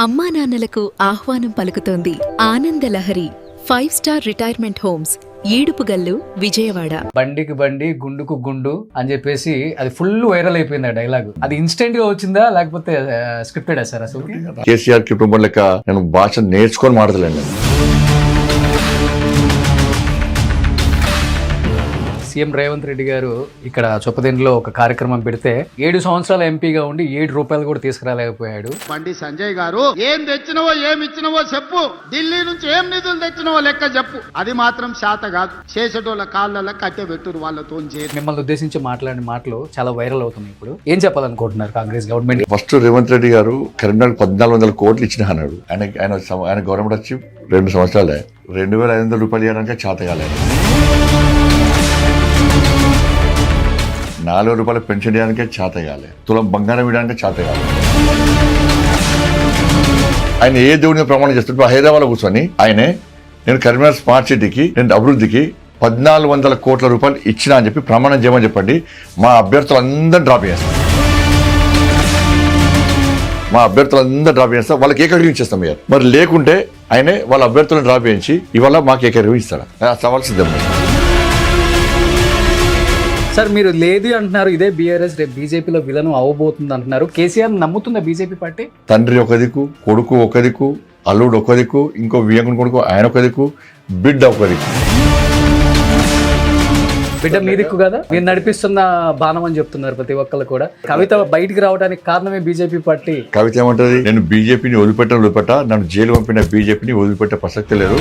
అమ్మా నాన్నలకు ఆహ్వానం పలుకుతోంది ఆనందలహరి 5-స్టార్ రిటైర్మెంట్ హోమ్స్ ఈడుపుగల్లు విజయవాడ. బండికి బండి గుండుకు గుండు అని చెప్పేసి అది ఫుల్ వైరల్ అయిపోయింది ఆ డైలాగ్. అది ఇన్స్టెంట్ గా వచ్చిందా లేకపోతే స్క్రిప్టెడ్ సార్? అసలు కేసీఆర్ కుటుంబం లెక్క నేను భాష నేర్చుకొని మాట్లాడలేండి. సీఎం రేవంత్ రెడ్డి గారు ఇక్కడ చొప్పదిండిలో ఒక కార్యక్రమం పెడితే 7 సంవత్సరాల ఎంపీగా ఉండి 7 రూపాయలు కూడా తీసుకురాలేకపోయాడు. బండి సంజయ్ గారు ఏం తెచ్చినవో ఏమి ఇచ్చినవో చెప్పు, ఢిల్లీ నుంచి ఏం నిధులు తెచ్చినవో లెక్క చెప్పు. అది మాత్రం శాత కాదు, చేసేటోళ్ళ కాళ్ళ కట్టె పెట్టురు వాళ్ళతో. మిమ్మల్ని ఉద్దేశించి మాట్లాడిన మాటలు చాలా వైరల్ అవుతున్నాయి. ఇప్పుడు ఏం చెప్పాలనుకుంటున్నారు కాంగ్రెస్ గవర్నమెంట్? ఫస్ట్ రేవంత్ రెడ్డి గారు కరీంనగర్ 1400 కోట్లు ఇచ్చిన అన్నాడు. ఆయన గవర్నమెంట్ వచ్చి 2 సంవత్సరాలే 2500 రూపాయలు ఇవ్వడానికి చేత కాలేదు. 4 రూపాయలు పెన్షన్ ఇవ్వడానికే చేత కాలేదు. తులం బంగారం ఇవ్వడానికే చేత కాలేదు. ఆయన ఏ దేవుని ప్రమాణం చేస్తుంటే హైదరాబాద్ లో కూర్చొని ఆయనే నేను కరీంనగర్ స్మార్ట్ సిటీకి నేను అభివృద్ధికి 1400 కోట్ల రూపాయలు ఇచ్చినా అని చెప్పి ప్రమాణం చేయమని చెప్పండి. మా అభ్యర్థులందరూ డ్రాప్ చేస్తాం. వాళ్ళకి ఏకగ్రీవం ఇచ్చేస్తాం. మరి లేకుంటే ఆయనే వాళ్ళ అభ్యర్థులను డ్రాప్ చేయించి ఇవాళ మాకు ఏకగ్రీవం ఇస్తారా? సవాల్ సిద్ధం. సార్ మీరు లేదు అంటున్నారు, ఇదే బీఆర్ఎస్ రేపు బీజేపీలో విలనం అవ్వబోతుంది అంటున్నారు. కేసీఆర్ నమ్ముతుందా బీజేపీ పార్టీ? తండ్రి ఒక దిక్కు, కొడుకు ఒక దిక్కు, అల్లుడు ఒక దిక్కు, ఇంకో వియంకుని కొడుకు ఆయన ఒక దిక్కు, బిడ్డ ఒక దిక్కు. బిడ్డ మీ దిక్కు కదా, మీరు నడిపిస్తున్న బాణం అని చెప్తున్నారు ప్రతి ఒక్కళ్ళు కూడా. కవిత బయటికి రావడానికి కారణమే బీజేపీ పార్టీ. కవిత ఏమంటది? నేను బీజేపీని వదిలిపెట్ట నన్ను జైలు పంపిన బీజేపీని వదిలిపెట్టే ప్రసక్తి లేదు.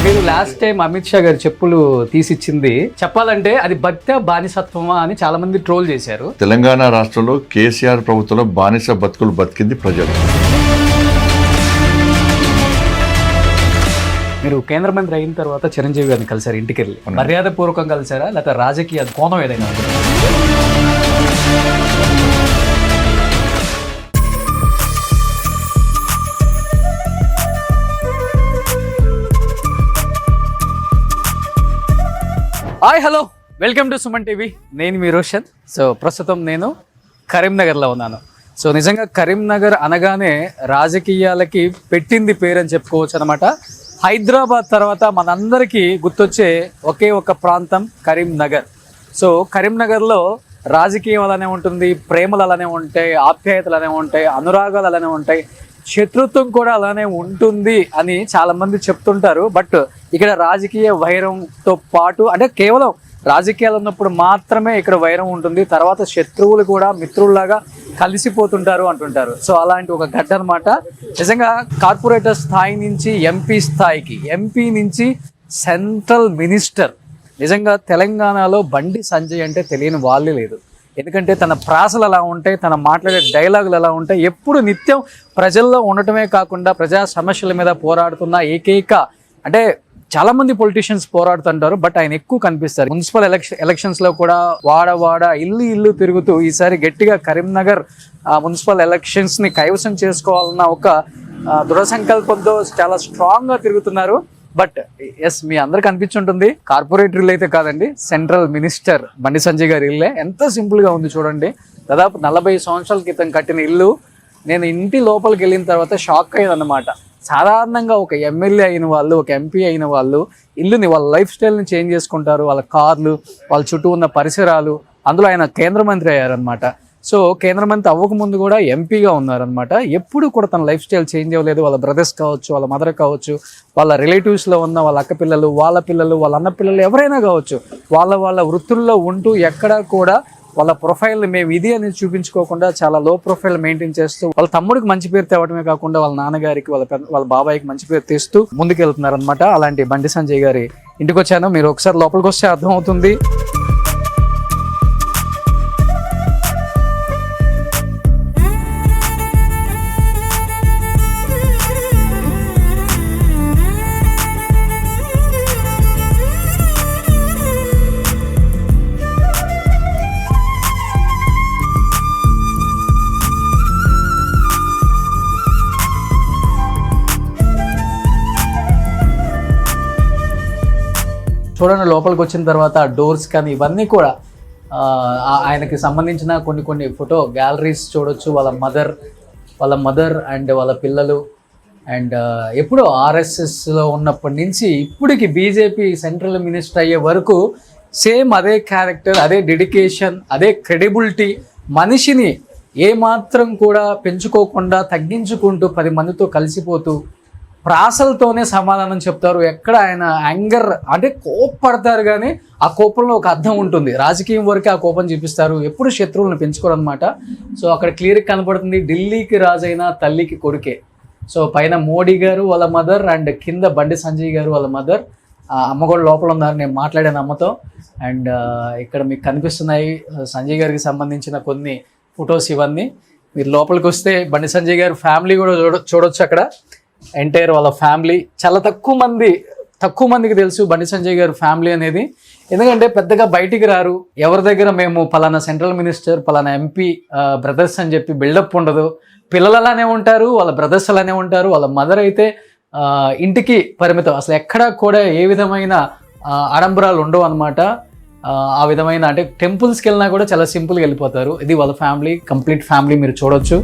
మీరు లాస్ట్ టైం అమిత్ షా గారు చెప్పులు తీసిచ్చింది చెప్పాలంటే అది భక్త బానిసత్వమా అని చాలా మంది ట్రోల్ చేశారు. తెలంగాణ రాష్ట్రంలో కేసీఆర్ ప్రభుత్వంలో బానిస బతుకులు బతికింది ప్రజలు. మీరు కేంద్ర మంత్రి అయిన తర్వాత చిరంజీవి గారిని కలిసారు, ఇంటికి వెళ్ళి మర్యాద పూర్వకం కలిసారా లేకపోతే రాజకీయ కోణం ఏదైనా? Hi hello, welcome to Suman TV. నేను మీ రోషన్. సో ప్రస్తుతం నేను కరీంనగర్లో ఉన్నాను. సో నిజంగా కరీంనగర్ అనగానే రాజకీయాలకి పెట్టింది పేరు అని చెప్పుకోవచ్చు అనమాట. హైదరాబాద్ తర్వాత మనందరికీ గుర్తొచ్చే ఒకే ఒక ప్రాంతం కరీంనగర్. సో కరీంనగర్లో రాజకీయం అలానే ఉంటుంది, ప్రేమలు అలానే ఉంటాయి, ఆప్యాయతలు అలానే ఉంటాయి, అనురాగాలు అలానే ఉంటాయి, శత్రుత్వం కూడా అలానే ఉంటుంది అని చాలా మంది చెప్తుంటారు. బట్ ఇక్కడ రాజకీయ వైరంతో పాటు అంటే కేవలం రాజకీయాలు ఉన్నప్పుడు మాత్రమే ఇక్కడ వైరం ఉంటుంది, తర్వాత శత్రువులు కూడా మిత్రుల్లాగా కలిసిపోతుంటారు అంటుంటారు. సో అలాంటి ఒక గడ్డ అనమాట. నిజంగా కార్పొరేటర్ స్థాయి నుంచి ఎంపీ స్థాయికి, ఎంపీ నుంచి సెంట్రల్ మినిస్టర్, నిజంగా తెలంగాణలో బండి సంజయ్ అంటే తెలియని వాళ్ళే లేదు. ఎందుకంటే తన ప్రాసలు అలా ఉంటాయి, తన మాట్లాడే డైలాగులు అలా ఉంటాయి. ఎప్పుడు నిత్యం ప్రజల్లో ఉండటమే కాకుండా ప్రజా సమస్యల మీద పోరాడుతున్న ఏకైక, అంటే చాలా మంది పొలిటీషియన్స్ పోరాడుతుంటారు బట్ ఆయన ఎక్కువ కనిపిస్తారు. మున్సిపల్ ఎలక్షన్స్ లో కూడా వాడ ఇల్లు తిరుగుతూ ఈసారి గట్టిగా కరీంనగర్ మున్సిపల్ ఎలక్షన్స్ ని కైవసం చేసుకోవాలన్న ఒక దృఢ సంకల్పంతో చాలా స్ట్రాంగ్ గా తిరుగుతున్నారు. బట్ ఎస్, మీ అందరికి అనిపించుంటుంది కార్పొరేటర్ ఇల్లు అయితే కాదండి, సెంట్రల్ మినిస్టర్ బండి సంజయ్ గారి ఇల్లే. ఎంత సింపుల్ గా ఉంది చూడండి. దాదాపు 40 సంవత్సరాల క్రితం కట్టిన ఇల్లు. నేను ఇంటి లోపలికి వెళ్ళిన తర్వాత షాక్ అయ్యాను అన్నమాట. సాధారణంగా ఒక ఎమ్మెల్యే అయిన వాళ్ళు, ఒక ఎంపీ అయిన వాళ్ళు ఇల్లుని, వాళ్ళ లైఫ్ స్టైల్ని చేంజ్ చేసుకుంటారు, వాళ్ళ కార్లు, వాళ్ళ చుట్టూ ఉన్న పరిసరాలు. అందులో ఆయన కేంద్ర మంత్రి అయ్యారనమాట. సో కేంద్ర మంత్రి అవ్వకముందు కూడా ఎంపీగా ఉన్నారనమాట. ఎప్పుడు కూడా తన లైఫ్ స్టైల్ చేంజ్ అవ్వలేదు. వాళ్ళ బ్రదర్స్ కావచ్చు, వాళ్ళ మదర్ కావచ్చు, వాళ్ళ రిలేటివ్స్లో ఉన్న వాళ్ళ అక్క పిల్లలు, వాళ్ళ పిల్లలు, వాళ్ళ అన్న పిల్లలు ఎవరైనా కావచ్చు, వాళ్ళ వృత్తుల్లో ఉంటూ ఎక్కడా కూడా వాళ్ళ ప్రొఫైల్ని మేము ఇది అనేది చూపించుకోకుండా చాలా లో ప్రొఫైల్ మెయింటైన్ చేస్తూ వాళ్ళ తమ్ముడికి మంచి పేరు తేవడమే కాకుండా వాళ్ళ నాన్నగారికి, వాళ్ళ బాబాయికి మంచి పేరు తెస్తూ ముందుకు వెళ్తున్నారు అనమాట. అలాంటి బండి సంజయ్ గారి ఇంటికి వచ్చాను. మీరు ఒకసారి లోపలికి వస్తే అర్థమవుతుంది. చూడండి, లోపలికి వచ్చిన తర్వాత డోర్స్ కానీ ఇవన్నీ కూడా ఆయనకి సంబంధించిన కొన్ని ఫోటో గ్యాలరీస్ చూడొచ్చు. వాళ్ళ మదర్ అండ్ వాళ్ళ పిల్లలు అండ్ ఎప్పుడో ఆర్ఎస్ఎస్లో ఉన్నప్పటి నుంచి ఇప్పటికి బీజేపీ సెంట్రల్ మినిస్టర్ అయ్యే వరకు సేమ్ అదే క్యారెక్టర్, అదే డెడికేషన్, అదే క్రెడిబిలిటీ, మనిషిని ఏమాత్రం కూడా పెంచుకోకుండా తగ్గించుకుంటూ 10 మందితో కలిసిపోతూ ప్రాసలతోనే సమాధానం చెప్తారు. ఎక్కడ ఆయన యాంగర్ అంటే కోప్పడతారు, కానీ ఆ కోపంలో ఒక అర్థం ఉంటుంది. రాజకీయం వరకే ఆ కోపం చూపిస్తారు, ఎప్పుడు శత్రువులను పెంచుకోరు అనమాట. సో అక్కడ క్లియర్గా కనపడుతుంది, ఢిల్లీకి రాజైన తల్లికి కొడుకే. సో పైన మోడీ గారు వాళ్ళ మదర్ అండ్ కింద బండి సంజయ్ గారు వాళ్ళ మదర్. అమ్మ కూడా లోపల ఉన్నారు, నేను మాట్లాడాను అమ్మతో. అండ్ ఇక్కడ మీకు కనిపిస్తున్నాయి సంజయ్ గారికి సంబంధించిన కొన్ని ఫొటోస్. ఇవన్నీ మీరు లోపలికి వస్తే బండి సంజయ్ గారు ఫ్యామిలీ కూడా చూడొచ్చు. అక్కడ ఎంటైర్ వాళ్ళ ఫ్యామిలీ. చాలా తక్కువ మందికి తెలుసు బండి సంజయ్ గారు ఫ్యామిలీ అనేది. ఎందుకంటే పెద్దగా బయటికి రారు. ఎవరి దగ్గర మేము పలానా సెంట్రల్ మినిస్టర్, పలానా ఎంపీ బ్రదర్స్ అని చెప్పి బిల్డప్ ఉండదు. పిల్లలు అలానే ఉంటారు, వాళ్ళ బ్రదర్స్ అలానే ఉంటారు. వాళ్ళ మదర్ అయితే ఇంటికి పరిమితం. అసలు ఎక్కడా కూడా ఏ విధమైన ఆడంబరాలు ఉండవు అనమాట. ఆ విధమైన అంటే టెంపుల్స్కి వెళ్ళినా కూడా చాలా సింపుల్గా వెళ్ళిపోతారు. ఇది వాళ్ళ ఫ్యామిలీ, కంప్లీట్ ఫ్యామిలీ మీరు చూడొచ్చు.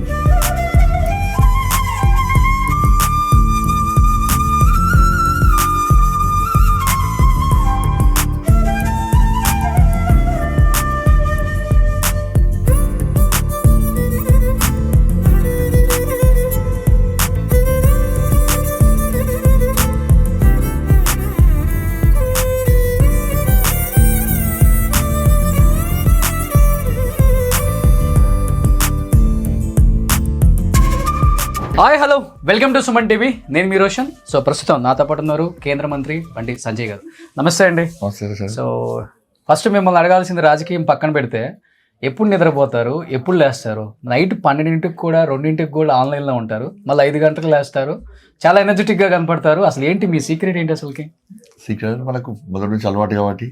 Hi hello, welcome to Suman TV. నేను మీ రోషన్. సో ప్రస్తుతం నాతో పాటు ఉన్నారు కేంద్ర మంత్రి బండి సంజయ్ గారు. నమస్తే అండి. సో ఫస్ట్ మిమ్మల్ని అడగాల్సింది, రాజకీయం పక్కన పెడితే ఎప్పుడు నిద్రపోతారు, ఎప్పుడు లేస్తారు? నైట్ 12ంటికి కూడా 2ంటికి కూడా ఆన్లైన్లో ఉంటారు, మళ్ళీ 5 గంటలకు లేస్తారు, చాలా ఎనర్జెటిక్గా కనపడతారు. అసలు ఏంటి మీ సీక్రెట్ ఏంటి అసలుకి? సీక్రెట్ మనకు మొదటి నుంచి అలవాటు కాబట్టి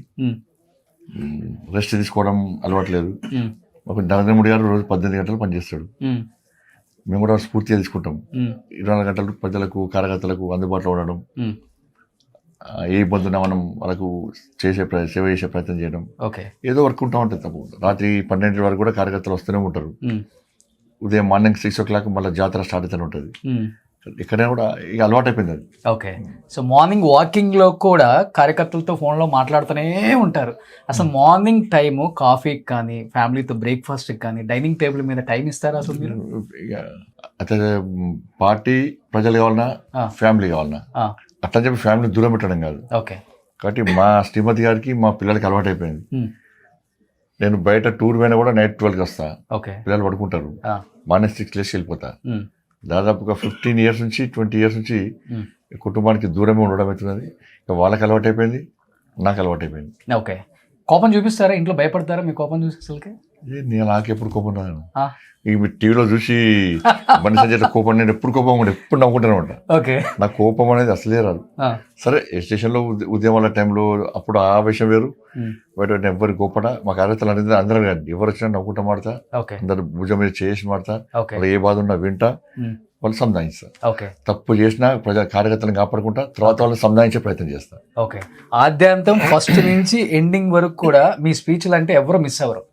రెస్ట్ తీసుకోవడం అలవాటు లేదు. ఒక నరేంద్ర మోడీ గారు రోజు 18 గంటలు పనిచేస్తాడు. మేము కూడా స్ఫూర్తిగా తీసుకుంటాం. 24 గంటలు ప్రజలకు, కార్యకర్తలకు అందుబాటులో ఉండడం, ఏ ఇబ్బంది ఉన్నా మనం వాళ్ళకు సేవ చేసే ప్రయత్నం చేయడం. ఏదో వర్క్ ఉంటా ఉంటుంది. తప్పు రాత్రి 12 వరకు కూడా కార్యకర్తలు వస్తూనే ఉంటారు. ఉదయం మార్నింగ్ 6 o'clock మళ్ళీ జాతర స్టార్ట్ అవుతూనే ఉంటుంది. ఎక్కడైనా కూడా ఇక అలవాటు అయిపోయింది అది. ఓకే. సో మార్నింగ్ వాకింగ్లో కూడా కార్యకర్తలతో ఫోన్లో మాట్లాడుతూనే ఉంటారు. అసలు మార్నింగ్ టైము కాఫీకి కానీ, ఫ్యామిలీతో బ్రేక్ఫాస్ట్కి కానీ, డైనింగ్ టేబుల్ మీద టైం ఇస్తారా అసలు మీరు? అయితే పార్టీ ప్రజలు కావాలన్నా, ఫ్యామిలీ కావాలన్నా అట్లా చెప్పి ఫ్యామిలీ దూరం పెట్టడం కాదు. ఓకే. కాబట్టి మా శ్రీమతి గారికి, మా పిల్లలకి అలవాటు అయిపోయింది. నేను బయట టూర్ పోయినా కూడా నైట్ 12కి వస్తా. ఓకే. పిల్లలు పడుకుంటారు, మార్నింగ్ 6 లేసి వెళ్ళిపోతా. దాదాపుగా 15 years నుంచి 20 years నుంచి కుటుంబానికి దూరమే ఉండడం అవుతున్నది. ఇక వాళ్ళకి అలవాటు అయిపోయింది, నాకు అలవాటు అయిపోయింది. ఓకే. కోపం చూపిస్తారా ఇంట్లో? భయపడతారా మీ కోపం చూసి? అసలుకి నేను నాకెప్పుడు కోపం రాను. ఇక మీరు టీవీలో చూసి బండి సంజయ్ కోపం, నేను ఎప్పుడు కోపం కూడా ఎప్పుడు నవ్వుకుంటాను అనమాట. ఓకే. నాకు కోపం అనేది అసలే రాదు. సరే స్టేషన్లో ఉద్యమాల టైంలో అప్పుడు ఆ విషయం వేరు. బయట ఎవరు కోపడ మా కార్యకర్తలు అనేది అందరూ కానీ ఎవరు వచ్చినా నవ్వుకుంటా మాడతా, అందరు భుజం మీద చేసి మాడతా, వాళ్ళు ఏ బాధ ఉన్నా వింటా, వాళ్ళు సంధానిస్తారు. తప్పు చేసినా ప్రజా కార్యకర్తలను కాపాడుకుంటా, తర్వాత వాళ్ళు సంధానించే ప్రయత్నం చేస్తా. ఓకే. ఆద్యాంతం ఫస్ట్ నుంచి ఎండింగ్ వరకు కూడా మీ స్పీచ్లు అంటే ఎవరు మిస్ అవ్వరు.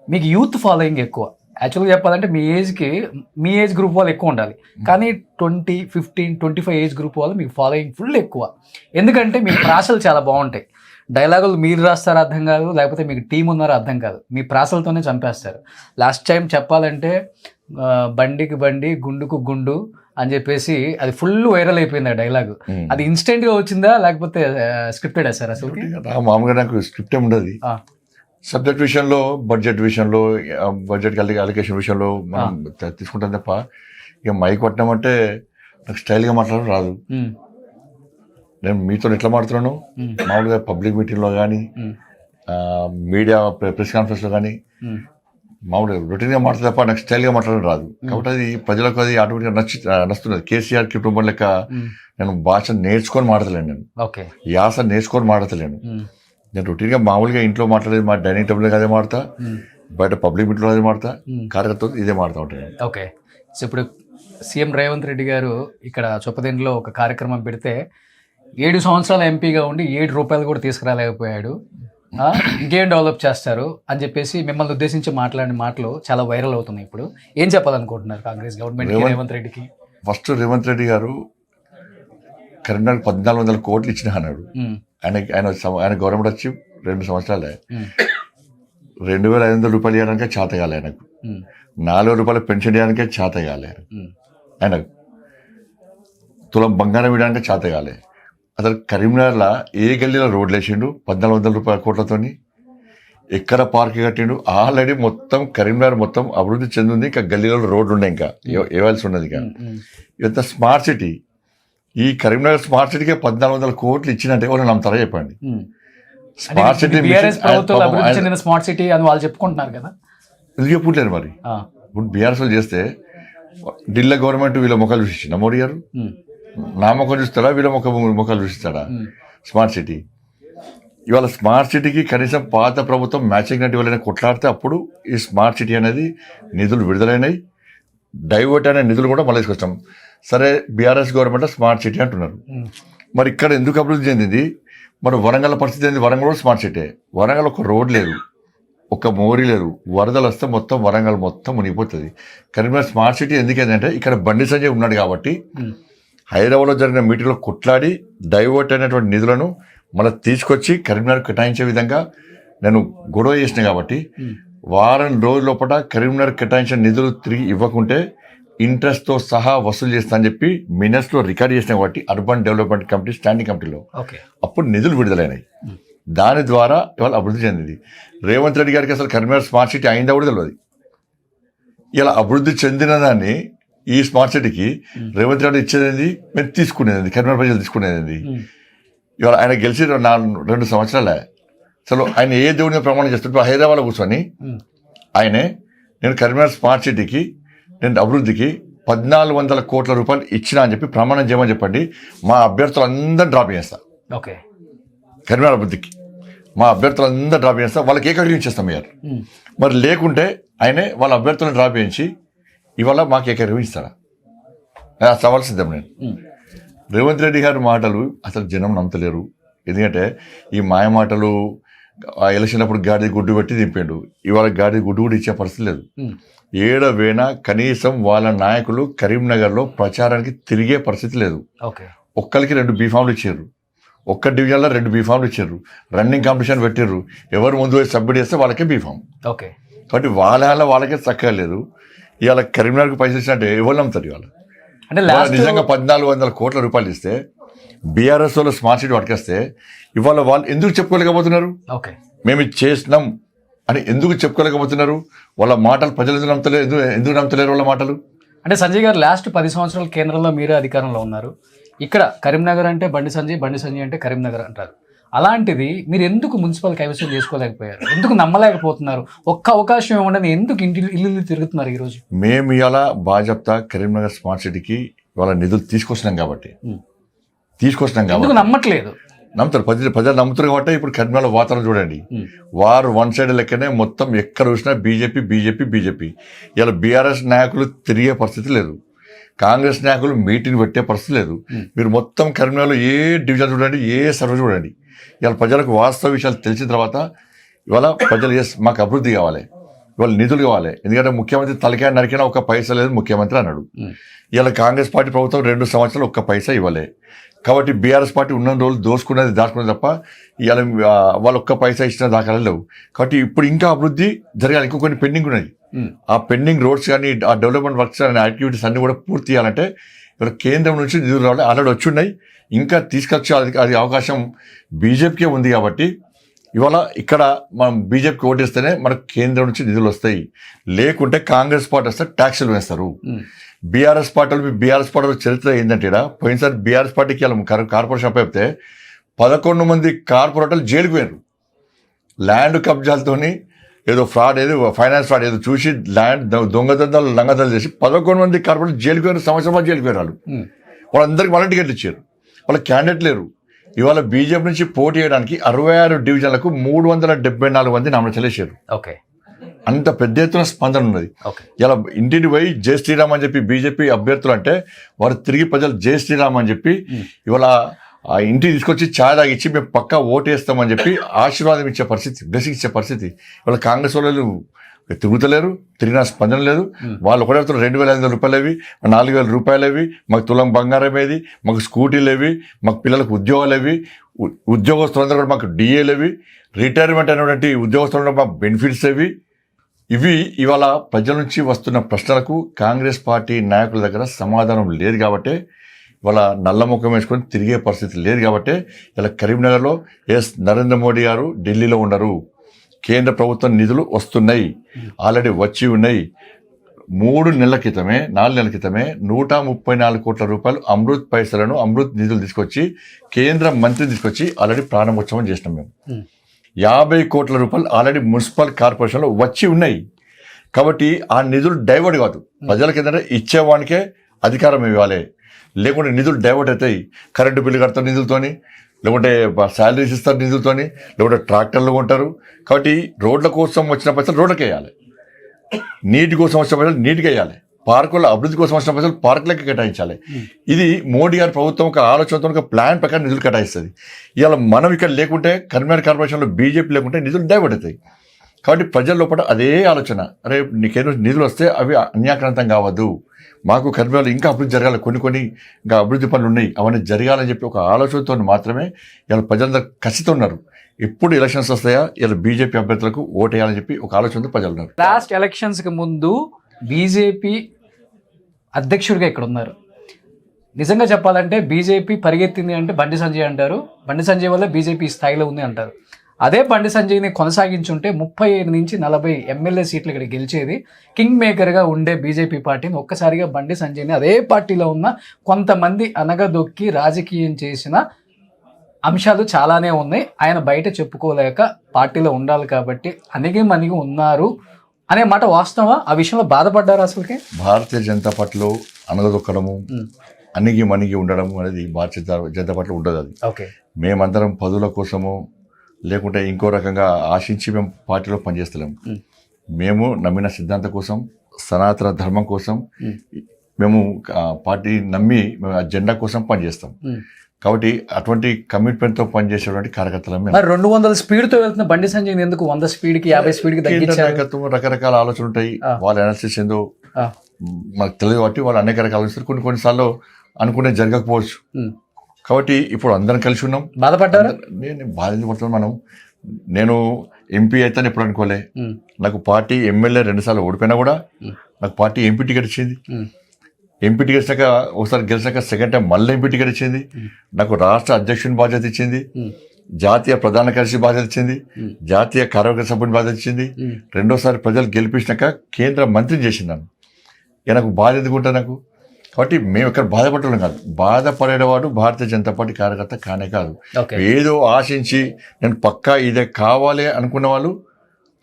మీకు యూత్ ఫాలోయింగ్ ఎక్కువ. యాక్చువల్గా చెప్పాలంటే మీ ఏజ్ గ్రూప్ వాళ్ళు ఎక్కువ ఉండాలి, కానీ 20, 15, 25 ఏజ్ గ్రూప్ వాళ్ళు మీకు ఫాలోయింగ్ ఫుల్ ఎక్కువ. ఎందుకంటే మీ ప్రాసలు చాలా బాగుంటాయి. డైలాగులు మీరు రాస్తారో అర్థం కాదు, లేకపోతే మీకు టీం ఉన్నారో అర్థం కాదు, మీ ప్రాసలతోనే చంపేస్తారు. లాస్ట్ టైం చెప్పాలంటే బండికి బండి, గుండుకు గుండు అని చెప్పేసి అది ఫుల్ వైరల్ అయిపోయింది ఆ డైలాగ్. అది ఇన్స్టెంట్గా వచ్చిందా లేకపోతే స్క్రిప్టెడ్ సార్? అసలు మామూలుగా నాకు స్క్రిప్ట్ ఉండదు. సబ్జెక్ట్ విషయంలో, బడ్జెట్ విషయంలో, బడ్జెట్ అలికేషన్ విషయంలో మనం తీసుకుంటాం తప్ప ఇక మైక్ కొట్టినామంటే నాకు స్టైల్గా మాట్లాడడం రాదు. నేను మీతో ఎట్లా మాట్లాడుతున్నాను మామూలుగా పబ్లిక్ మీటింగ్లో కానీ, మీడియా ప్రెస్ కాన్ఫరెన్స్లో కానీ మామూలుగా రొటీన్గా మాట్లాడే తప్ప నాకు స్టైల్గా మాట్లాడడం రాదు. కాబట్టి అది ప్రజలకు అది ఆటోమేటిక్గా నచ్చుతున్నది. కేసీఆర్ కుటుంబం లెక్క నేను భాష నేర్చుకొని మాట్లాడలేను, నేను యాస నేర్చుకొని మాట్లాడలేను. నేను రొటీన్గా మామూలుగా ఇంట్లో మాట్లాడేది మా డైనింగ్ టేబుల్ అదే మాడతా, బయట పబ్లిక్ మీట్లో అదే మాడతా, కార్యకర్తలు ఇదే మాడుతూ ఉంటాను. ఓకే. సో ఇప్పుడు సీఎం రేవంత్ రెడ్డి గారు ఇక్కడ చొప్పదండిలో ఒక కార్యక్రమం పెడితే 7 సంవత్సరాల ఎంపీగా ఉండి 7 రూపాయలు కూడా తీసుకురాలేకపోయాడు. ఇంకేం డెవలప్ చేస్తారు అని చెప్పేసి మిమ్మల్ని ఉద్దేశించి మాట్లాడిన మాటలు చాలా వైరల్ అవుతున్నాయి. ఇప్పుడు ఏం చెప్పాలనుకుంటున్నారు కాంగ్రెస్ గవర్నమెంట్ రేవంత్ రెడ్డికి? ఫస్ట్ రేవంత్ రెడ్డి గారు కరీంనగర్ 1400 కోట్లు ఇచ్చిన అన్నాడు. ఆయన గవర్నమెంట్ వచ్చి 2 సంవత్సరాలే 2500 రూపాయలు ఇవ్వడానికే చేత కాలే ఆయనకు. 4 రూపాయలు పెన్షన్ ఇవ్వడానికే చేత కాలే ఆయనకు. తులం బంగారం ఇవ్వడానికే చేత కాలే. అసలు కరీంనగర్లో ఏ గల్లీలో రోడ్లు వేసిండు 1400 రూపాయల కోట్లతోని? ఎక్కడ పార్క్ కట్టిండు? ఆల్రెడీ మొత్తం కరీంనగర్ మొత్తం అభివృద్ధి చెందింది. ఇంకా గల్లీలో రోడ్లు ఉన్నాయి, ఇంకా ఇవ్వాల్సి ఉన్నది. ఇంకా ఇంత స్మార్ట్ సిటీ, ఈ కరీంనగర్ స్మార్ట్ సిటీకే 1400 కోట్లు ఇచ్చినట్టే వాళ్ళు నమ్ముతారా చెప్పండి? స్మార్ట్ సిటీ స్మార్ట్ సిటీ అని వాళ్ళు చెప్పుకుంటున్నారు కదా, ఎందుకు చెప్పుకుంటారు మరి? ఇప్పుడు బీఆర్ఎస్ వాళ్ళు చేస్తే ఢిల్లీ గవర్నమెంట్ వీళ్ళ ముఖాలు చూసిందా మోడీ గారు? నా ముఖం చూస్తాడా, వీళ్ళ ముఖాలు చూస్తాడా? స్మార్ట్ సిటీ ఇవాళ స్మార్ట్ సిటీకి కనీసం పాత ప్రభుత్వం మ్యాచింగ్ నటి వాళ్ళని కొట్లాడితే అప్పుడు ఈ స్మార్ట్ సిటీ అనేది నిధులు విడుదలైనాయి. డైవర్ట్ అనే నిధులు కూడా మళ్ళీ తీసుకొచ్చాం. సరే, బీఆర్ఎస్ గవర్నమెంట్ స్మార్ట్ సిటీ అంటున్నారు. మరి ఇక్కడ ఎందుకు అభివృద్ధి చెందింది? మరి వరంగల్ పరిస్థితి ఏంది? వరంగల్ కూడా స్మార్ట్ సిటీ. వరంగల్ ఒక రోడ్ లేదు, ఒక మోరీ లేదు. వరదలు వస్తే మొత్తం వరంగల్ మొత్తం మునిగిపోతుంది. కరీంనగర్ స్మార్ట్ సిటీ ఎందుకంటే ఇక్కడ బండి సంజయ్ ఉన్నాడు కాబట్టి హైదరాబాద్లో జరిగిన మీటింగ్లో కొట్లాడి డైవర్ట్ అయినటువంటి నిధులను మళ్ళీ తీసుకొచ్చి కరీంనగర్ కేటాయించే విధంగా నేను గొడవ చేసిన కాబట్టి వారం రోజుల లోపల కరీంనగర్ కేటాయించిన నిధులు తిరిగి ఇవ్వకుంటే ఇంట్రెస్ట్తో సహా వసూలు చేస్తా అని చెప్పి మినిట్స్లో రికార్డ్ చేసిన కాబట్టి అర్బన్ డెవలప్మెంట్ కమిటీ స్టాండింగ్ కమిటీలో అప్పుడు నిధులు విడుదలైనాయి. దాని ద్వారా ఇవాళ అభివృద్ధి చెందింది. రేవంత్ రెడ్డి గారికి అసలు కరీంనగర్ స్మార్ట్ సిటీ అయిందా కూడా తెలియదు. ఇలా అభివృద్ధి చెందిన దాన్ని ఈ స్మార్ట్ సిటీకి రేవంత్ రెడ్డి ఇచ్చేది మేము తీసుకునేది, కరీంనగర్ ప్రజలు తీసుకునేది. ఇవాళ ఆయన గెలిచి 2 సంవత్సరాలే. అసలు ఆయన ఏ దేవుని ప్రమాణం చేస్తుంటే హైదరాబాద్లో కూర్చొని ఆయనే నేను కరీంనగర్ స్మార్ట్ సిటీకి నేను అభివృద్ధికి 1400 కోట్ల రూపాయలు ఇచ్చినా అని చెప్పి ప్రమాణం చేయమని చెప్పండి, మా అభ్యర్థులందరూ డ్రాప్ చేస్తా. కరీంనగర్ అభివృద్ధికి మా అభ్యర్థులందరూ డ్రాప్ చేస్తా, వాళ్ళకి ఏకగ్రీవించేస్తాం అయ్యారు. మరి లేకుంటే ఆయనే వాళ్ళ అభ్యర్థులను డ్రాప్ చేయించి ఇవాళ మాకు ఏకగ్రీవిస్తారా? సవాల్ సిద్ధం. నేను రేవంత్ రెడ్డి గారి మాటలు అసలు జనం నమ్మతలేరు. ఎందుకంటే ఈ మాయ మాటలు ఎలక్షన్ అప్పుడు గాడి గుడ్డు పెట్టి దింపాడు. ఇవాళ గాడి గుడ్డు కూడా ఇచ్చే పరిస్థితి లేదు. ఏడవేనా కనీసం వాళ్ళ నాయకులు కరీంనగర్లో ప్రచారానికి తిరిగే పరిస్థితి లేదు. ఒక్కరికి 2 బీఫామ్లు ఇచ్చారు, ఒక్క డివిజన్లో 2 బీఫామ్లు ఇచ్చారు. రన్నింగ్ కాంపిటీషన్ పెట్టారు. ఎవరు ముందు పోయి సబ్మిట్ చేస్తే వాళ్ళకే బీఫామ్. కాబట్టి వాళ్ళకే చక్కగా లేదు. ఇవాళ కరీంనగర్కి పైసలు ఇచ్చినట్టే ఎవరు నమ్ముతారు? ఇవాళ నిజంగా 1400 కోట్ల రూపాయలు ఇస్తే బీఆర్ఎస్ వాళ్ళు స్మార్ట్ సిటీ పట్టుకొస్తే ఇవాళ వాళ్ళు ఎందుకు చెప్పుకోలేకపోతున్నారు? మేము ఇది చేసినాం అని ఎందుకు చెప్పుకోలేకపోతున్నారు? వాళ్ళ మాటలు ప్రజలు ఎందుకు నమ్మతలేరు వాళ్ళ మాటలు? అంటే సంజయ్ గారు లాస్ట్ 10 సంవత్సరాల కేంద్రంలో మీరే అధికారంలో ఉన్నారు. ఇక్కడ కరీంనగర్ అంటే బండి సంజయ్ అంటే కరీంనగర్ అంటారు. అలాంటిది మీరు ఎందుకు మున్సిపల్ కైవసం చేసుకోలేకపోయారు? ఎందుకు నమ్మలేకపోతున్నారు? ఒక్క అవకాశం ఏమన్నా ఎందుకు ఇల్లు తిరుగుతున్నారు ఈరోజు? మేము ఇవాళ బాజప్తా కరీంనగర్ స్మార్ట్ సిటీకి ఇవాళ నిధులు తీసుకొచ్చినాం కాబట్టి నమ్మట్లేదు. నమ్ముతారు ప్రజలు నమ్ముతారు కాబట్టి ఇప్పుడు కరీంనగర్ వాతావరణం చూడండి. వారు వన్ సైడ్ లెక్కనే మొత్తం ఎక్కడ చూసినా బీజేపీ. ఇలా బీఆర్ఎస్ నాయకులు తిరిగే పరిస్థితి లేదు, కాంగ్రెస్ నాయకులు మీటింగ్ పెట్టే పరిస్థితి లేదు. మీరు మొత్తం కరీంనగర్లో ఏ డివిజన్ చూడండి, ఏ సర్వే చూడండి. ఇవాళ ప్రజలకు వాస్తవ విషయాలు తెలిసిన తర్వాత ఇవాళ ప్రజలు మాకు అభివృద్ధి కావాలి, ఇవాళ నిధులు కావాలి. ఎందుకంటే ముఖ్యమంత్రి తలకాయ నరికినా 1 పైసా లేదు ముఖ్యమంత్రి అన్నాడు. ఇవాళ కాంగ్రెస్ పార్టీ ప్రభుత్వం 2 సంవత్సరాలు 1 పైసా ఇవ్వలే. కాబట్టి బీఆర్ఎస్ పార్టీ ఉన్న రోజులు దాచుకున్నది తప్ప ఇవాళ వాళ్ళు 1 పైసా ఇచ్చిన దాఖలాలు లేవు. కాబట్టి ఇప్పుడు ఇంకా అభివృద్ధి జరగాలి. ఇంకా కొన్ని పెండింగ్ ఉన్నాయి. ఆ పెండింగ్ రోడ్స్ కానీ ఆ డెవలప్మెంట్ వర్క్స్ కానీ యాక్టివిటీస్ అన్ని కూడా పూర్తి చేయాలంటే ఇక్కడ కేంద్రం నుంచి నిధులు రావాలి. ఆల్రెడీ వచ్చి ఉన్నాయి, ఇంకా తీసుకొచ్చే అది అవకాశం బీజేపీకే ఉంది. కాబట్టి ఇవాళ ఇక్కడ మనం బీజేపీకి ఓటేస్తేనే మనకు కేంద్రం నుంచి నిధులు వస్తాయి. లేకుంటే కాంగ్రెస్ పార్టీ వస్తే ట్యాక్సులు వేస్తారు. బీఆర్ఎస్ పార్టీలో చరిత్ర ఏంటంటే పోయినసారి బీఆర్ఎస్ పార్టీకి కార్పొరేషన్ అప్పచెప్తే 11 మంది కార్పొరేటర్లు జైలుకు పోయారు. ల్యాండ్ కబ్జాలతోని ఏదో ఫ్రాడ్, ఫైనాన్స్ ఫ్రాడ్ చూసి ల్యాండ్ దొంగదందాలు లంగదాలు చేసి 11 మంది కార్పొరేటర్లు జైలుకు పోయారు. సంవత్సరం జైలుకు పోయారు. వాళ్ళందరికీ మళ్ళీ టికెట్లు ఇచ్చారు. వాళ్ళ క్యాండిడేట్ లేరు. ఇవాళ బీజేపీ నుంచి పోటీ చేయడానికి 66 డివిజన్లకు 374 మంది నామినేషన్లు వేశారు. అంత పెద్ద ఎత్తున స్పందన ఉన్నది. ఇలా ఇంటిని పోయి జై శ్రీరామ్ అని చెప్పి బీజేపీ అభ్యర్థులు అంటే వారు తిరిగి ప్రజలు జై శ్రీరామ్ అని చెప్పి ఇవాళ ఆ ఇంటికి తీసుకొచ్చి ఛాయ్ తాగిచ్చి మేము పక్కా ఓటేస్తామని చెప్పి ఆశీర్వాదం ఇచ్చే పరిస్థితి, బ్లెస్సింగ్ ఇచ్చే పరిస్థితి. ఇవాళ కాంగ్రెస్ వాళ్ళు తిరుగుతలేరు, తిరిగిన స్పందన లేదు. వాళ్ళు ఒకటే 2,500 రూపాయలు అవి, 4,000 రూపాయలు అవి, మాకు తులం బంగారం ఏది, మాకు స్కూటీలు అవి, మాకు పిల్లలకు ఉద్యోగాలు అవి, ఉద్యోగస్తులందరూ కూడా మాకు డిఏలు అవి, రిటైర్మెంట్ అనేటువంటి ఉద్యోగస్తులు మాకు బెనిఫిట్స్ అవి. ఇవి ఇవాళ ప్రజల నుంచి వస్తున్న ప్రశ్నలకు కాంగ్రెస్ పార్టీ నాయకుల దగ్గర సమాధానం లేదు కాబట్టి, ఇవాళ నల్ల ముఖం వేసుకొని తిరిగే పరిస్థితి లేదు కాబట్టి, ఇలా కరీంనగర్లో నరేంద్ర మోడీ గారు ఢిల్లీలో ఉన్నారు. కేంద్ర ప్రభుత్వం నిధులు వస్తున్నాయి, ఆల్రెడీ వచ్చి ఉన్నాయి. 3 నెలల క్రితమే 4 నెలల క్రితమే 134 కోట్ల రూపాయలు అమృత్ పైసలను, అమృత్ నిధులు తీసుకొచ్చి కేంద్ర మంత్రిని తీసుకొచ్చి ఆల్రెడీ ప్రారంభోత్సవం చేసినాం మేము. 50 కోట్ల రూపాయలు ఆల్రెడీ మున్సిపల్ కార్పొరేషన్లో వచ్చి ఉన్నాయి. కాబట్టి ఆ నిధులు డైవర్ట్ కాదు, ప్రజలకి ఏంటంటే ఇచ్చేవానికే అధికారం ఇవ్వాలి, లేకుంటే నిధులు డైవర్ట్ అవుతాయి. కరెంటు బిల్లు కడతారు నిధులతోని, లేకుంటే శాలరీస్ ఇస్తారు నిధులతోని, లేకుంటే ట్రాక్టర్లు కొంటారు. కాబట్టి రోడ్ల కోసం వచ్చిన పైసలు రోడ్లకి వేయాలి, నీటి కోసం వచ్చిన పైసలు నీటికి వేయాలి, పార్కుల అభివృద్ధి కోసం వచ్చిన పైసలు పార్కులకి కేటాయించాలి. ఇది మోడీ గారి ప్రభుత్వం ఒక ఆలోచనతో ఒక ప్లాన్ ప్రకారం నిధులు కేటాయిస్తుంది. ఇవాళ మనం ఇక్కడ లేకుంటే కరీంనగర్ కార్పొరేషన్లో బీజేపీ లేకుంటే నిధులు డైవర్ట్ అవుతాయి. కాబట్టి ప్రజల లోపల అదే ఆలోచన, అరే నీకేదో నిధులు వస్తే అవి అన్యాక్రాంతం కావద్దు, మాకు కరీంనగర్లో ఇంకా అభివృద్ధి జరగాలి, కొన్ని ఇంకా అభివృద్ధి పనులు ఉన్నాయి, అవన్నీ జరగాలని చెప్పి ఒక ఆలోచనతో మాత్రమే ఇలా ప్రజలందరూ కసితో ఉన్నారు. ఎప్పుడు ఎలక్షన్స్ వస్తాయా ఇలా బీజేపీ అభ్యర్థులకు ఓటేయాలని చెప్పి ఒక ఆలోచనతో ప్రజలు ఉన్నారు. లాస్ట్ ఎలక్షన్స్కి ముందు బీజేపీ అధ్యక్షుడిగా ఇక్కడ ఉన్నారు. నిజంగా చెప్పాలంటే బీజేపీ పరిగెత్తింది అంటే బండి సంజయ్ అంటారు, బండి సంజయ్ వల్ల బీజేపీ స్థాయిలో ఉంది అంటారు. అదే బండి సంజయ్ని కొనసాగించుంటే 35 నుంచి 40 ఎమ్మెల్యే సీట్లు ఇక్కడ గెలిచేది. కింగ్ మేకర్గా ఉండే బీజేపీ పార్టీని ఒక్కసారిగా బండి సంజయ్ని అదే పార్టీలో ఉన్న కొంతమంది అనగదొక్కి రాజకీయం చేసిన అంశాలు చాలానే ఉన్నాయి. ఆయన బయట చెప్పుకోలేక పార్టీలో ఉండాలి కాబట్టి అణిగి మణిగి ఉన్నారు అనే మాట వాస్తవా? ఆ విషయంలో బాధపడ్డారు అసలుకి? భారతీయ జనతా పార్టీలో అనగదొక్కడము, అణిగి మణిగి ఉండడం అనేది భారతీయ జనతా పార్టీలో ఉండదు. అది ఓకే, మేమందరం పదవుల కోసము లేకుంటే ఇంకో రకంగా ఆశించి మేము పార్టీలో పనిచేస్తలేము. మేము నమ్మిన సిద్ధాంతం కోసం, సనాతన ధర్మం కోసం మేము పార్టీ నమ్మి మేము ఆ జెండా కోసం పనిచేస్తాం. కాబట్టి అటువంటి కమిట్మెంట్తో పనిచేసేటువంటి కార్యకర్తలు. 200 స్పీడ్తో వెళ్తున్న బండి సంజయ్ ఎందుకు 100 స్పీడ్కి 50 స్పీడ్కి తగ్గించారు? రకరకాల ఆలోచనలు ఉంటాయి, వాళ్ళ అనాలిసిస్ ఏందో మనకు తెలియదు కాబట్టి వాళ్ళు అనేక రకాల ఆలోచిస్తారు. కొన్నిసార్లు అనుకునే జరగకపోవచ్చు. కాబట్టి ఇప్పుడు అందరం కలిసి ఉన్నాం. బాధపడ్డారు? నేను బాధపడుతున్నాను. నేను ఎంపీ అయితే ఎప్పుడు అనుకోలే. నాకు పార్టీ ఎమ్మెల్యే 2 సార్లు ఓడిపోయినా కూడా నాకు పార్టీ ఎంపీ టికెట్ ఇచ్చింది. ఎంపీ టికెట్ ఇచ్చాక ఒకసారి గెలిచాక సెకండ్ టైం మళ్ళీ ఎంపీ టికెట్ ఇచ్చింది. నాకు రాష్ట్ర అధ్యక్షుని బాధ్యత ఇచ్చింది, జాతీయ ప్రధాన కార్యదర్శి బాధ్యత ఇచ్చింది, జాతీయ కార్యవర్గ సభ్యుని బాధ్యత ఇచ్చింది. 2వ సారి ప్రజలు గెలిపించినాక కేంద్ర మంత్రిని చేసిందాను. ఇక నాకు బాధ ఎందుకుంటా నాకు. కాబట్టి మేము ఇక్కడ బాధపడటం కాదు, బాధపడేవాడు భారతీయ జనతా పార్టీ కార్యకర్త కానే కాదు. ఏదో ఆశించి నేను పక్కా ఇదే కావాలి అనుకున్న వాళ్ళు,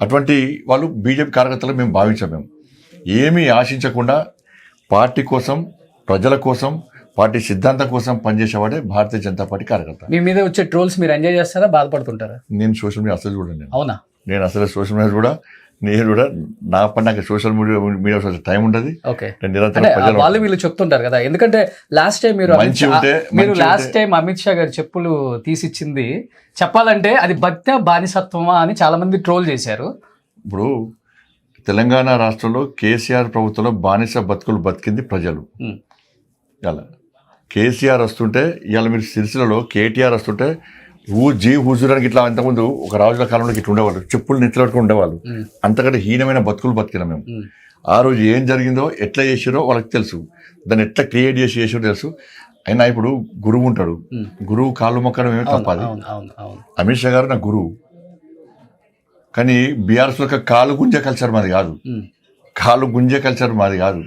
అటువంటి వాళ్ళు బీజేపీ కార్యకర్తలు మేము భావించాం. మేము ఏమీ ఆశించకుండా పార్టీ కోసం, ప్రజల కోసం, పార్టీ సిద్ధాంతం కోసం పనిచేసేవాడే భారతీయ జనతా పార్టీ కార్యకర్త. మీ మీద వచ్చే ట్రోల్స్ మీరు ఎంజాయ్ చేస్తారా, బాధపడుతుంటారా? నేను సోషల్ మీడియా అసలు చూడండి. అవునా? నేను అసలు సోషల్ మీడియా కూడా నేను కూడా నా పని నాకు సోషల్ మీడియా టైం ఉంటుంది. వాళ్ళు వీళ్ళు చెప్తుంటారు కదా, ఎందుకంటే లాస్ట్ టైం మీరు లాస్ట్ టైం అమిత్ షా గారి చెప్పులు తీసిచ్చింది చెప్పాలంటే అది భక్త్యా బానిసత్వమా అని చాలా మంది ట్రోల్ చేశారు. ఇప్పుడు తెలంగాణ రాష్ట్రంలో కేసీఆర్ ప్రభుత్వంలో బానిస బతుకులు బతికింది ప్రజలు. ఇలా కేసీఆర్ వస్తుంటే, ఇవాళ మీరు సిరిసిల్లలో కేటీఆర్ వస్తుంటే హుజూరానికి ఇట్లా అంతకుముందు ఒక రాజుల కాలంలో ఇట్లా ఉండేవాళ్ళు, చెప్పులు నెత్తిపెట్టుకుని ఉండేవాళ్ళు. అంతకంటే హీనమైన బతుకులు బతికినాం మేము. ఆ రోజు ఏం జరిగిందో, ఎట్లా చేసారో వాళ్ళకి తెలుసు, దాన్ని ఎట్లా క్రియేట్ చేసారో తెలుసు. అయినా ఇప్పుడు గురువు ఉంటాడు, గురువు కాళ్ళు మొక్కడం ఏమో తప్పది. అమిత్ షా గారు నా గురువు, కానీ బీఆర్ఎస్లో కాలు గుంజే కల్చర్ మాది కాదు, కాలు గుంజే కల్చర్ మాది కాదు.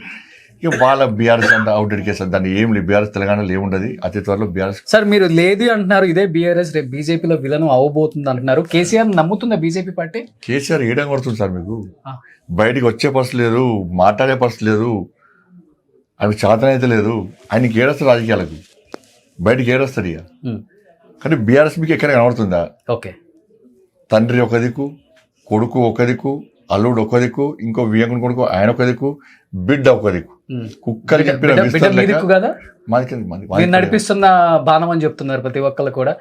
ఇక వాళ్ళ బీఆర్ఎస్ అంతా అవుటెడ్ కేసు, దాన్ని ఏం లేదు. బీఆర్ఎస్ తెలంగాణలో ఏముండదు, అతి త్వరలో బీఆర్ఎస్. సార్ మీరు లేదు అంటున్నారు, ఇదే బీఆర్ఎస్ రేపు బీజేపీలో విలనం అవ్వబోతుంది అంటున్నారు. కేసీఆర్ నమ్ముతుందా బీజేపీ పార్టీ? కేసీఆర్ ఏడం కొడుతుంది సార్, మీకు బయటికి వచ్చే పరిస్థితి లేదు, మాట్లాడే పరిస్థితి లేదు, ఆయనకు చేతన అయితే లేదు. ఆయనకి ఏడొస్తారు రాజకీయాలకు, బయటికి ఏడొస్తారు ఇక. కానీ బీఆర్ఎస్ మీకు ఎక్కడ కనబడుతుందా? ఓకే, తండ్రి ఒక దిక్కు, కొడుకు ఒక దిక్కు, అల్లుడు ఒక దిక్కు, ఇంకో వియంకుని కొడుకు ఆయన ఒక దిక్కు, బిడ్డ ఒక దిక్కు. కుక్కలు చెప్పిన బిడ్డ విస్తరణ మీ లెక్క దిక్కు కదా మీరు నడిపిస్తున్న బాణం అని చెప్తున్నారు ప్రతి ఒక్కళ్ళు కూడా.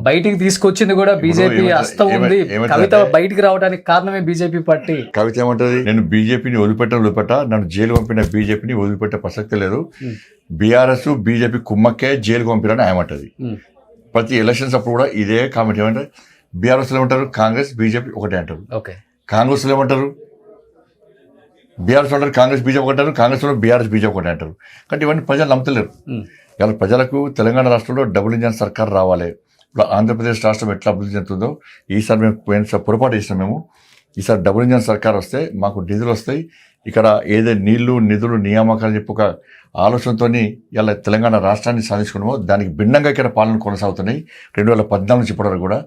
బయటికి తీసుకొచ్చింది కూడా బీజేపీ హస్తం ఉంది. కవిత బయటికి రావడానికి కారణమే బీజేపీ పార్టీ. కవిత ఏమంటది, నేను బీజేపీని వదిలిపెట్ట నన్ను జైలు పంపిన బీజేపీని వదిలిపెట్టే ప్రసక్తి లేదు, బీఆర్ఎస్ బీజేపీ కుమ్మక్కే జైలుకు పంపిరని ఆయమంటది. ప్రతి ఎలక్షన్స్ అప్పుడు కూడా ఇదే కామెంట్. ఏమంటే బీఆర్ఎస్ ఏమంటారు, కాంగ్రెస్ బీజేపీ ఒకటే అంటారు. కాంగ్రెస్ ఏమంటారు, బీఆర్ఎస్ అంటారు కాంగ్రెస్ బీజేపీ ఒకటి అంటారు, కాంగ్రెస్ బీఆర్ఎస్ బీజేపీ ఒకటి అంటారు. కానీ ఇవన్నీ ప్రజలు నమ్మతలేరు. ఇలా ప్రజలకు తెలంగాణ రాష్ట్రంలో డబుల్ ఇంజన్ సర్కార్ రావాలి. ఇప్పుడు ఆంధ్రప్రదేశ్ రాష్ట్రం ఎట్లా అభివృద్ధి చెందుతుందో ఈసారి మేము పోయినసారి పొరపాటు చేసినాం. మేము ఈసారి డబుల్ ఇంజన్ సర్కార్ వస్తే మాకు నిధులు వస్తాయి, ఇక్కడ ఏదో నీళ్లు నిధులు నియామకాలు చెప్పి ఒక ఆలోచనతో ఇలా తెలంగాణ రాష్ట్రాన్ని సాధించుకున్నామో దానికి భిన్నంగా ఇక్కడ పాలన కొనసాగుతున్నాయి 2014 నుంచి ఇప్పటివరకు కూడా.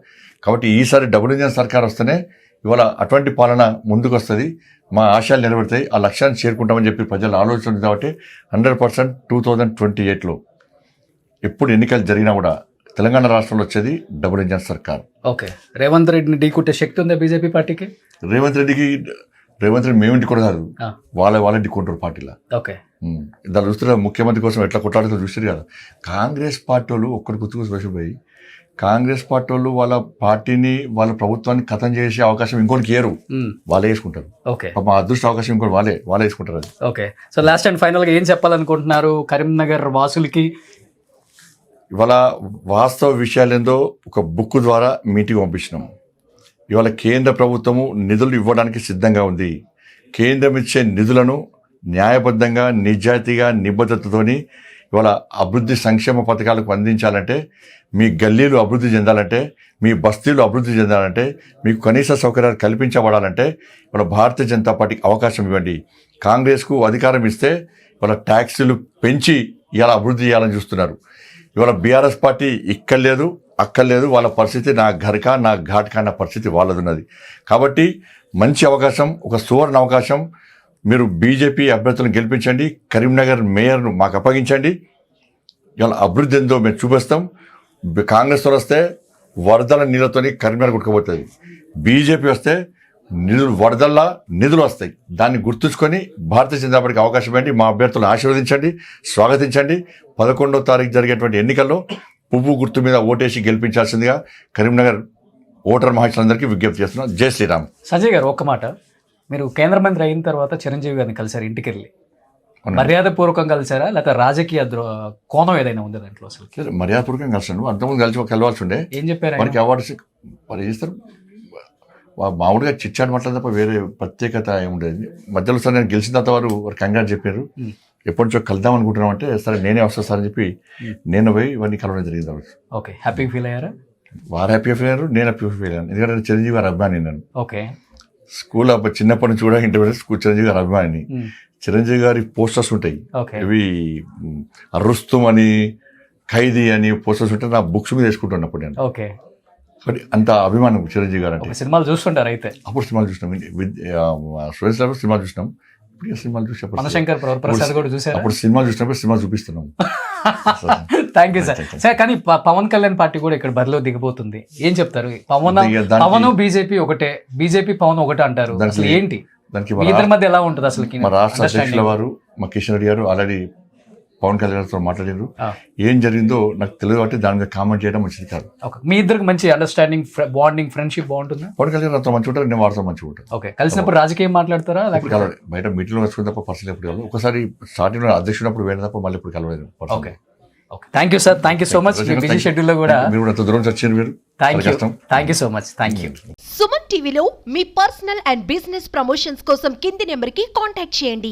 కాబట్టి ఈసారి డబుల్ ఇంజన్ సర్కార్ వస్తేనే ఇవాళ అటువంటి పాలన ముందుకు వస్తుంది, మా ఆశయాలు నెరవేరుతాయి, ఆ లక్ష్యాన్ని చేరుకుంటామని చెప్పి ప్రజల ఆలోచన ఉంది. కాబట్టి 100% 2028లో ఎప్పుడు ఎన్నికలు జరిగినా కూడా తెలంగాణ రాష్ట్రంలో వచ్చేది డబుల్ ఇంజన్ సర్కార్. ఓకే, రేవంత్ రెడ్డిని ఢీకొట్టే శక్తి ఉందా బీజేపీ పార్టీకి? రేవంత్ రెడ్డి మేమింటి కూడా కాదు, వాళ్ళే ఢీకొంటారు పార్టీలో. ఓకే, దాన్ని చూస్తే ముఖ్యమంత్రి కోసం ఎట్లా కొట్లాడుతూ చూస్తారు కదా. కాంగ్రెస్ పార్టీ వాళ్ళు ఒక్కడి గుర్తుకు వేసిపోయి కాంగ్రెస్ పార్టీ వాళ్ళు వాళ్ళ పార్టీని వాళ్ళ ప్రభుత్వాన్ని ఖతం చేసే అవకాశం ఇంకోటి ఏరు, వాళ్ళే వేసుకుంటారు. మా అదృష్ట అవకాశం ఇంకోటి వాళ్ళే వేసుకుంటారు. అది okay. So last and final గా ఏం చెప్పాలనుకుంటున్నారు కరీంనగర్ వాసులకి? ఇవాళ వాస్తవ విషయాలేందో ఒక బుక్ ద్వారా మీటింగ్ పంపించినాం. ఇవాళ కేంద్ర ప్రభుత్వము నిధులు ఇవ్వడానికి సిద్ధంగా ఉంది. కేంద్రం ఇచ్చే నిధులను న్యాయబద్ధంగా నిజాయితీగా నిబద్ధతతోని ఇవాళ అభివృద్ధి సంక్షేమ పథకాలకు అందించాలంటే, మీ గల్లీలు అభివృద్ధి చెందాలంటే, మీ బస్తీలు అభివృద్ధి చెందాలంటే, మీకు కనీస సౌకర్యాలు కల్పించబడాలంటే ఇవాళ భారతీయ జనతా పార్టీకి అవకాశం ఇవ్వండి. కాంగ్రెస్కు అధికారం ఇస్తే ఇవాళ ట్యాక్సీలు పెంచి ఇలా అభివృద్ధి చేయాలని చూస్తున్నారు. ఇవాళ బీఆర్ఎస్ పార్టీ ఇక్కడ లేదు అక్కడ లేదు, వాళ్ళ పరిస్థితి నా ఘర్కా నా ఘాట్కా అన్న పరిస్థితి వాళ్ళది ఉన్నది. కాబట్టి మంచి అవకాశం, ఒక సువర్ణ అవకాశం. మీరు బీజేపీ అభ్యర్థులను గెలిపించండి, కరీంనగర్ మేయర్ను మాకు అప్పగించండి. ఇవాళ అభివృద్ధి ఎంతో మేము చూపిస్తాం. కాంగ్రెస్ వస్తే వరదల నీళ్ళతోని కరీంనగర్ కొట్టుకుపోతుంది, బీజేపీ వస్తే వరదల్లా నిధులు వస్తాయి. దాన్ని గుర్తుంచుకొని భారతీయ జనతా పార్టీకి అవకాశం ఇవ్వండి. మా అభ్యర్థులను ఆశీర్వదించండి, స్వాగతించండి. 11వ తారీఖు జరిగేటువంటి ఎన్నికల్లో పువ్వు గుర్తు మీద ఓటేసి గెలిపించాల్సిందిగా కరీంనగర్ ఓటర్ మహాశయులందరికీ విజ్ఞప్తి చేస్తున్నాం. జై శ్రీరామ్. సంజయ్ గారు, ఒక్క మాట, మీరు కేంద్ర మంత్రి అయిన తర్వాత చిరంజీవి గారిని కలిసారు, ఇంటికి వెళ్ళి మర్యాదపూర్వకంగా కలిసారా లేకపోతే రాజకీయ కోణం ఏదైనా ఉంది దాంట్లో? అసలు మర్యాదపూర్వకంగా కలిసాను, అంతకుముందు కలవాల్సి ఉండే. ఏం చెప్పారు? మనకి అవార్డ్స్ మరి చేస్తారు, మామూలుగా చిచ్చాడు మాట్లాడే తప్ప వేరే ప్రత్యేకత ఏముండేది. మధ్యలో సార్ నేను గెలిచిన తర్వాత వారు కంగారు చెప్పారు, ఎప్పటి నుంచో కలుద్దాం అనుకుంటున్నాం అంటే, సరే నేనే వస్తాను సార్ అని చెప్పి నేను పోయి ఇవన్నీ కలవడం జరిగింది. ఓకే, హ్యాపీ ఫీల్ అయ్యారా? వారు హ్యాపీ ఫీల్ అయ్యారు, నేను హ్యాపీ ఫీల్ అయ్యాను. ఎందుకంటే చిరంజీవి గారు అభిమాని నేను. ఓకే, స్కూల్ చిన్నప్పటి నుంచి కూడా ఇంటర్మీడియట్ స్కూల్ చిరంజీవి గారు అభిమాని. చిరంజీవి గారి పోస్టర్స్ ఉంటాయి, ఇవి అరుస్తుం అని ఖైదీ అని పోస్టర్స్ ఉంటాయి, నా బుక్స్ మీద వేసుకుంటున్నప్పుడు నేను. ఓకే, అంత అభిమానం చిరంజీవి గారు అంటే. సినిమాలు చూస్తుంటారు అయితే? అప్పుడు సినిమాలు చూసినాం, స్టూడెంట్స్ లైఫ్ సినిమాలు చూసినాం. ఇప్పుడు సినిమాలు చూసినప్పుడు అప్పుడు సినిమాలు చూసినప్పుడు సినిమా చూపిస్తున్నాం. Thank you sir. సార్, కానీ పవన్ కళ్యాణ్ పార్టీ కూడా ఇక్కడ బరిలో దిగబోతుంది, ఏం చెప్తారు? పవన్ బీజేపీ ఒకటే, బీజేపీ పవన్ ఒకటే అంటారు, అసలు ఏంటి దానికి ఇద్దరి మధ్య ఎలా ఉంటుంది అసలు? మా రాష్ట్ర అధ్యక్షుల వారు మా కిషన్ రెడ్డి గారు ఆల్రెడీ పవన్ కళ్యాణ్ తో మాట్లాడారు. ఏం జరిగిందో నాకు తెలియదు కాబట్టి దాని మీద కామెంట్ చేయడం మంచిది కాదు. మీ ఇద్దరికి మంచి అండర్స్టాండింగ్, బాండింగ్, ఫ్రెండ్షిప్ బాగుంటుందా? పవన్ కళ్యాణ్ నాతో మంచి ఉంటారు, నేను వారితో మంచిగా ఉంటాను. ఓకే, కలిసినప్పుడు రాజకీయం మాట్లాడతారా? బయట మీటింగ్ లో వచ్చుకుని తప్ప పర్సనల్ ఎప్పుడు కలవదు. ఒకసారి స్టార్టింగ్ లో అధ్యక్షుడు వేరే తప్ప మళ్ళీ ఇప్పుడు కలవలేదు. Okay, thank you sir, thank you so much. Me busy schedule లో కూడా మీరు అంత దూరం వచ్చారు. మీరు thank you so much. Thank you. Suman టీవీలో మీ పర్సనల్ అండ్ బిజినెస్ ప్రమోషన్స్ కోసం కింది నెంబర్ కి కాంటాక్ట్ చేయండి.